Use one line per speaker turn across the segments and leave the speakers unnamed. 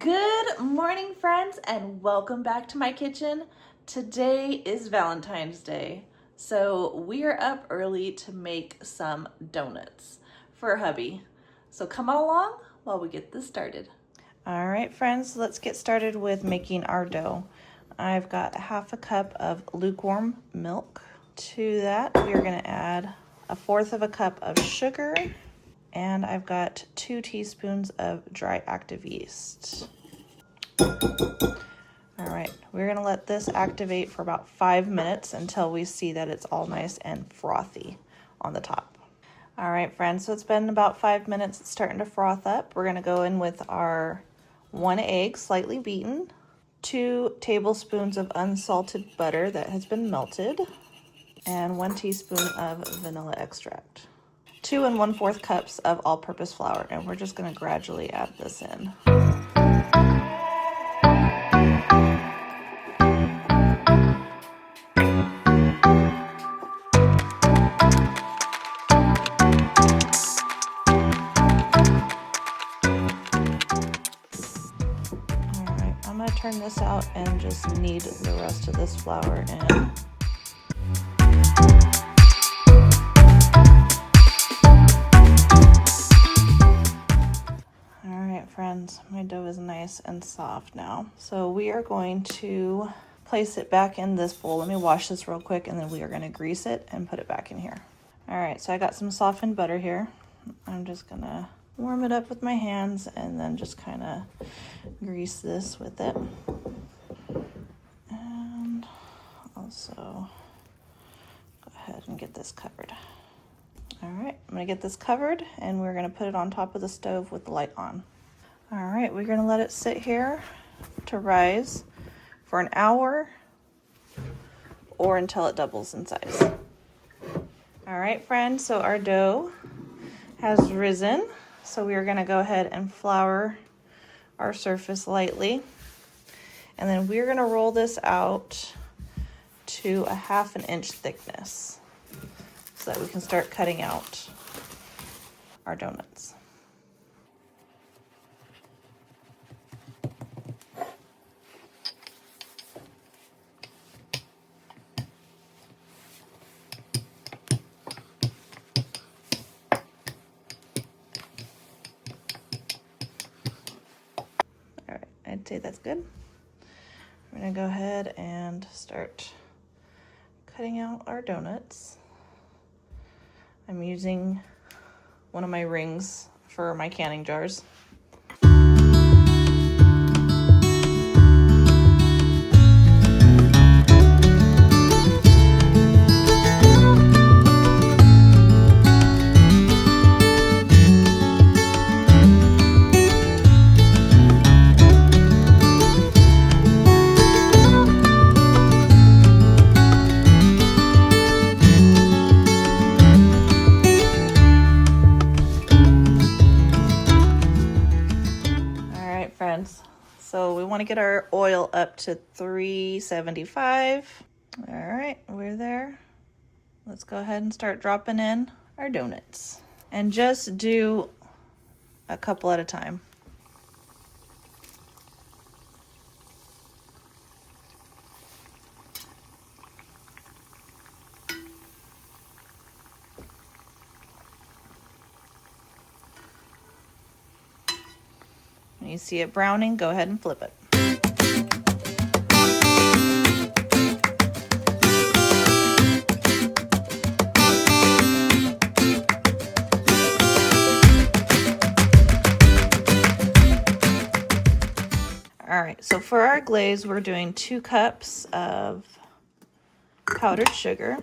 Good morning, friends, and welcome back to my kitchen. Today is Valentine's Day, so we are up early to make some donuts for hubby. So come on along while we get this started. All right, friends, let's get started with making our dough. I've got half a cup of lukewarm milk. To that, we are going to add 1/4 of a cup of sugar. And I've got 2 teaspoons of dry active yeast. All right, we're gonna let this activate for about 5 minutes until we see that it's all nice and frothy on the top. All right, friends, so it's been about 5 minutes. It's starting to froth up. We're gonna go in with our 1 egg, slightly beaten, 2 tablespoons of unsalted butter that has been melted, and 1 teaspoon of vanilla extract. 2 1/4 cups of all-purpose flour, and we're just going to gradually add this in. All right, I'm going to turn this out and just knead the rest of this flour in. Friends, my dough is nice and soft now. So we are going to place it back in this bowl. Let me wash this real quick and then we are going to grease it and put it back in here. All right, so I got some softened butter here. I'm just going to warm it up with my hands and then just kind of grease this with it. And also go ahead and get this covered. All right, I'm going to get this covered and we're going to put it on top of the stove with the light on. All right, we're gonna let it sit here to rise for an hour or until it doubles in size. All right, friends, so our dough has risen. So we are gonna go ahead and flour our surface lightly. And then we're gonna roll this out to a 1/2 inch thickness so that we can start cutting out our donuts. I'd say that's good. I'm gonna go ahead and start cutting out our donuts. I'm using one of my rings for my canning jars. So we want to get our oil up to 375. All right, we're there. Let's go ahead and start dropping in our donuts. And just do a couple at a time. When you see it browning, go ahead and flip it. All right, so for our glaze, we're doing 2 cups of powdered sugar,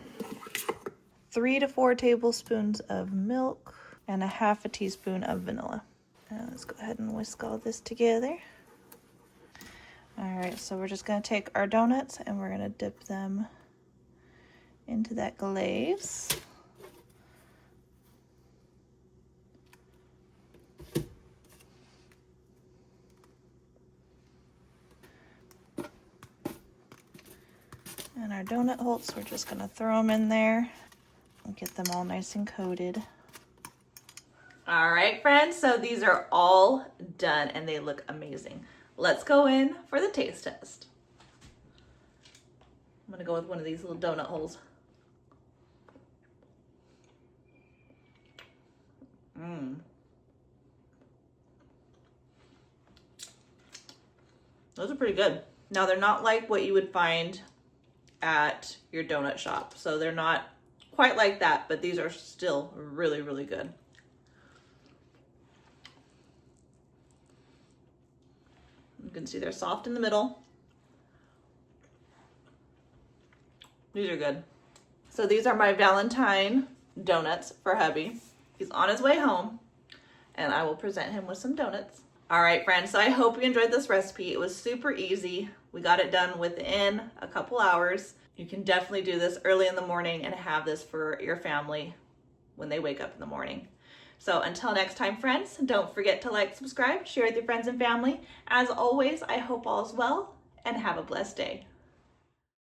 3 to 4 tablespoons of milk, and 1/2 teaspoon of vanilla. And let's go ahead and whisk all this together. All right, so we're just gonna take our donuts and we're gonna dip them into that glaze. And our donut holes, we're just gonna throw them in there and get them all nice and coated. All right, friends, so these are all done and they look amazing. let's go in for the taste test. I'm gonna go with one of these little donut holes. Those are pretty good. Now they're not like what you would find at your donut shop. So they're not quite like that, but these are still really, really good. You can see they're soft in the middle. These are good. So these are my Valentine donuts for hubby. He's on his way home and I will present him with some donuts. All right, friends, so I hope you enjoyed this recipe. It was super easy. We got it done within a couple hours. You can definitely do this early in the morning and have this for your family when they wake up in the morning. So until next time, friends, don't forget to like, subscribe, share with your friends and family. As always, I hope all is well and have a blessed day.